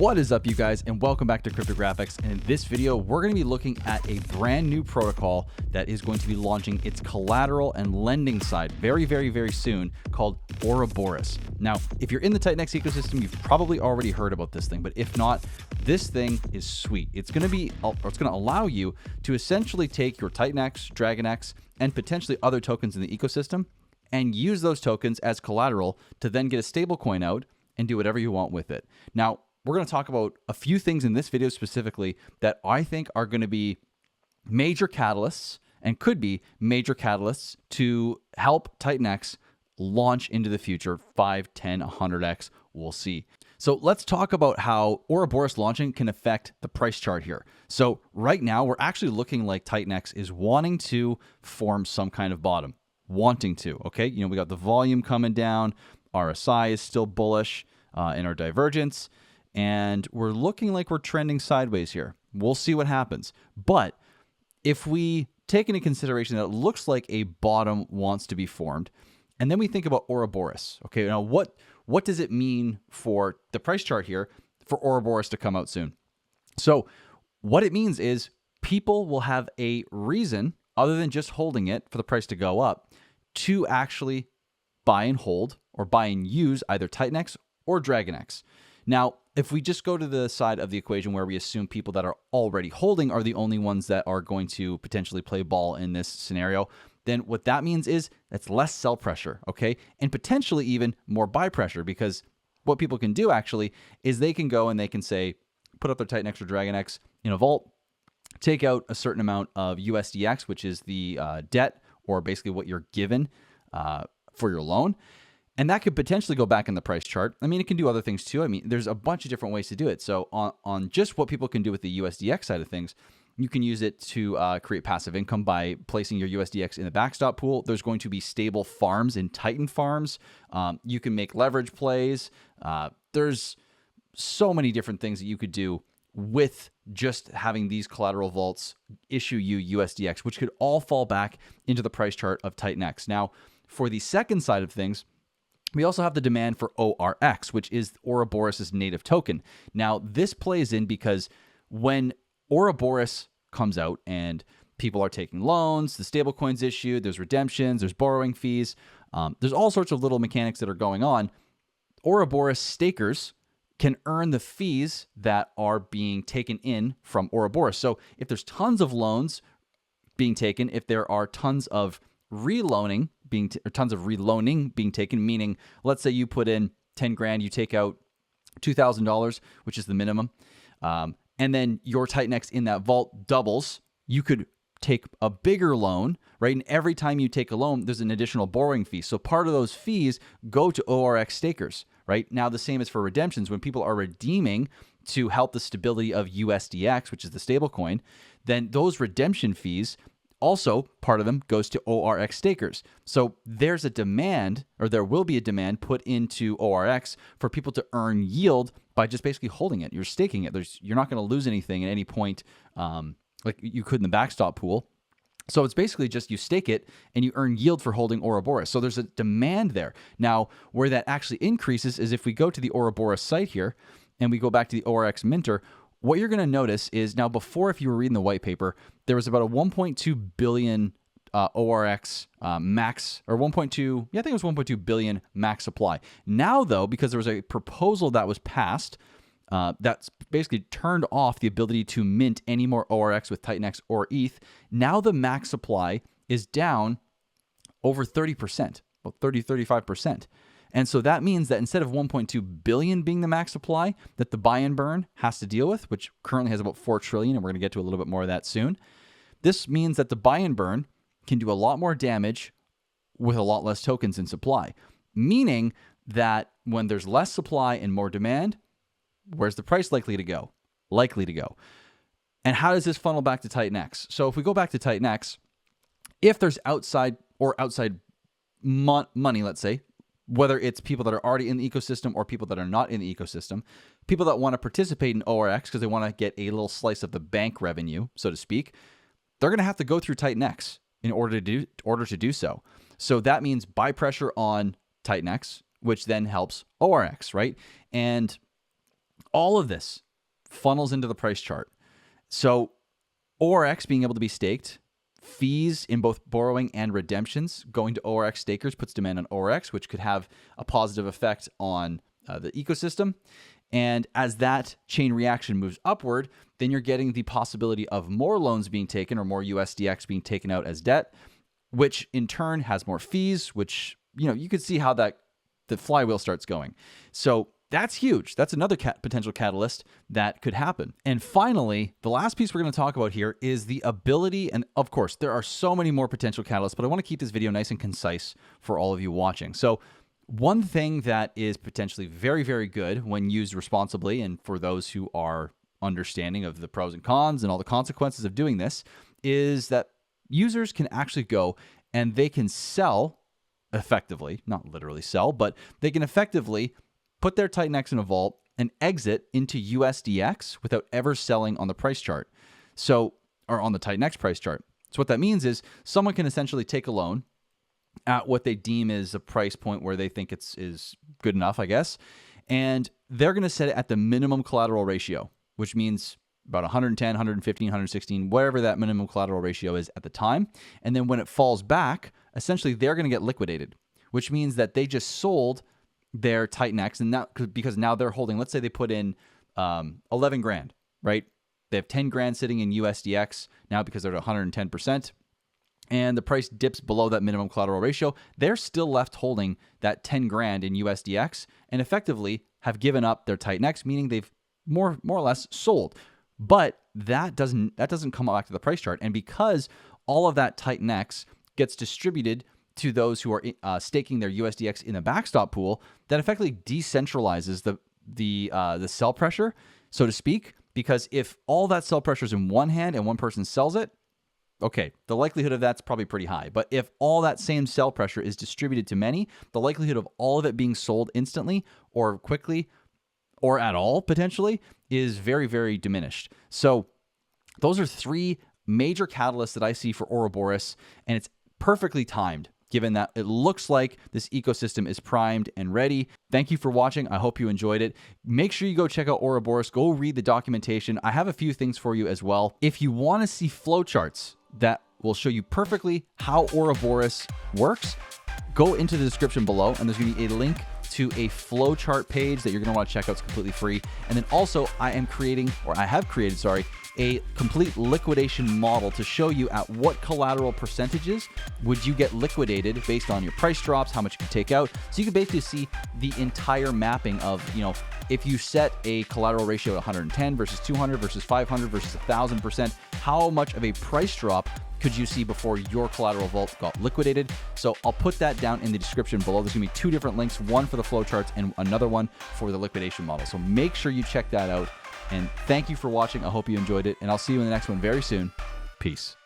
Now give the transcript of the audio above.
What is up, you guys, and welcome back to Cryptographics. And in this video, we're going to be looking at a brand new protocol that is going to be launching its collateral and lending side very soon, called Ouroboros. Now, if you're in the TITANX ecosystem, you've probably already heard about this thing, but if not, this thing is sweet. It's going to allow you to essentially take your TITANX, DragonX, and potentially other tokens in the ecosystem and use those tokens as collateral to then get a stable coin out and do whatever you want with it. Now, we're going to talk about a few things in this video specifically that I think are going to be major catalysts and could be major catalysts to help TITANX launch into the future 5, 10, 100x. We'll see. So let's talk about how Ouroboros launching can affect the price chart here. So right now, we're actually looking like TITANX is wanting to form some kind of bottom. Wanting to, okay? You know, we got the volume coming down. RSI is still bullish in our divergence. And we're looking like we're trending sideways here. We'll see what happens. But if we take into consideration that it looks like a bottom wants to be formed, and then we think about Ouroboros, okay, now what does it mean for the price chart here for Ouroboros to come out soon? So what it means is people will have a reason other than just holding it for the price to go up to actually buy and hold or buy and use either TITANX or DragonX. Now, if we just go to the side of the equation where we assume people that are already holding are the only ones that are going to potentially play ball in this scenario, then what that means is that's less sell pressure, okay? And potentially even more buy pressure, because what people can do actually is they can go and they can say, put up their TITANX or DragonX in a vault, take out a certain amount of USDX, which is the debt or basically what you're given for your loan. And that could potentially go back in the price chart. I mean, it can do other things too. I mean, there's a bunch of different ways to do it. So on just what people can do with the USDX side of things, you can use it to create passive income by placing your USDX in the backstop pool. There's going to be stable farms in Titan farms. You can make leverage plays. There's so many different things that you could do with just having these collateral vaults issue you USDX, which could all fall back into the price chart of TITANX. Now, for the second side of things, we also have the demand for ORX, which is Ouroboros' native token. Now, this plays in because when Ouroboros comes out and people are taking loans, the stablecoin's issued, there's redemptions, there's borrowing fees, there's all sorts of little mechanics that are going on. Ouroboros stakers can earn the fees that are being taken in from Ouroboros. So if there's tons of loans being taken, if there are tons of reloaning being taken, meaning let's say you put in 10 grand, you take out $2,000, which is the minimum, and then your TITANX in that vault doubles, you could take a bigger loan, right? And every time you take a loan, there's an additional borrowing fee. So part of those fees go to ORX stakers, right? Now the same is for redemptions. When people are redeeming to help the stability of USDX, which is the stablecoin, then those redemption fees also, part of them goes to ORX stakers. So there's a demand, or there will be a demand put into ORX for people to earn yield by just basically holding it. You're staking it. You're not going to lose anything at any point like you could in the backstop pool. So it's basically just you stake it and you earn yield for holding Ouroboros. So there's a demand there. Now, where that actually increases is if we go to the Ouroboros site here and we go back to the ORX minter, what you're going to notice is now before, if you were reading the white paper, there was about a 1.2 billion ORX max, or 1.2, I think it was 1.2 billion max supply. Now, though, because there was a proposal that was passed that's basically turned off the ability to mint any more ORX with TITANX or ETH, now the max supply is down over 30%, about 35%. And so that means that instead of 1.2 billion being the max supply that the buy and burn has to deal with, which currently has about 4 trillion, and we're going to get to a little bit more of that soon, this means that the buy and burn can do a lot more damage with a lot less tokens in supply, meaning that when there's less supply and more demand, where's the price likely to go? Likely to go. And how does this funnel back to TITANX? So if we go back to TITANX, if there's outside money, let's say, whether it's people that are already in the ecosystem or people that are not in the ecosystem, people that want to participate in ORX because they want to get a little slice of the bank revenue, so to speak, they're going to have to go through TITANX in order to do so. So that means buy pressure on TITANX, which then helps ORX, right? And all of this funnels into the price chart. So ORX being able to be staked, fees in both borrowing and redemptions going to ORX stakers puts demand on ORX, which could have a positive effect on the ecosystem. And as that chain reaction moves upward, then you're getting the possibility of more loans being taken or more USDX being taken out as debt, which in turn has more fees, which, you could see how the flywheel starts going. So that's huge. That's another potential catalyst that could happen. And finally, the last piece we're going to talk about here is the ability, and of course, there are so many more potential catalysts, but I want to keep this video nice and concise for all of you watching. So one thing that is potentially very, very good when used responsibly, and for those who are understanding of the pros and cons and all the consequences of doing this, is that users can actually go and they can sell effectively, not literally sell, but they can effectively put their TITANX in a vault and exit into USDX without ever selling on the price chart. So, or on the TITANX price chart. So what that means is someone can essentially take a loan at what they deem is a price point where they think is good enough, I guess, and they're going to set it at the minimum collateral ratio, which means about 110, 115, 116, whatever that minimum collateral ratio is at the time. And then when it falls back, essentially they're going to get liquidated, which means that they just sold their TITANX, and that because now they're holding, let's say they put in 11 grand, right? They have 10 grand sitting in USDX now because they're at 110%, and the price dips below that minimum collateral ratio. They're still left holding that 10 grand in USDX and effectively have given up their TITANX, meaning they've more or less sold. But that doesn't come back to the price chart, and because all of that TITANX gets distributed to those who are staking their USDX in a backstop pool, that effectively decentralizes the sell pressure, so to speak. Because if all that sell pressure is in one hand and one person sells it, okay, the likelihood of that's probably pretty high. But if all that same sell pressure is distributed to many, the likelihood of all of it being sold instantly or quickly or at all potentially is very, very diminished. So those are three major catalysts that I see for Ouroboros, and it's perfectly timed, given that it looks like this ecosystem is primed and ready. Thank you for watching. I hope you enjoyed it. Make sure you go check out Ouroboros. Go read the documentation. I have a few things for you as well. If you want to see flowcharts that will show you perfectly how Ouroboros works, go into the description below, and there's going to be a link to a flowchart page that you're going to want to check out. It's completely free. And then also I have created, a complete liquidation model to show you at what collateral percentages would you get liquidated based on your price drops, how much you can take out. So you can basically see the entire mapping of, if you set a collateral ratio at 110 versus 200 versus 500 versus 1,000%, how much of a price drop could you see before your collateral vault got liquidated? So I'll put that down in the description below. There's gonna be two different links, one for the flowcharts and another one for the liquidation model. So make sure you check that out. And thank you for watching. I hope you enjoyed it, and I'll see you in the next one very soon. Peace.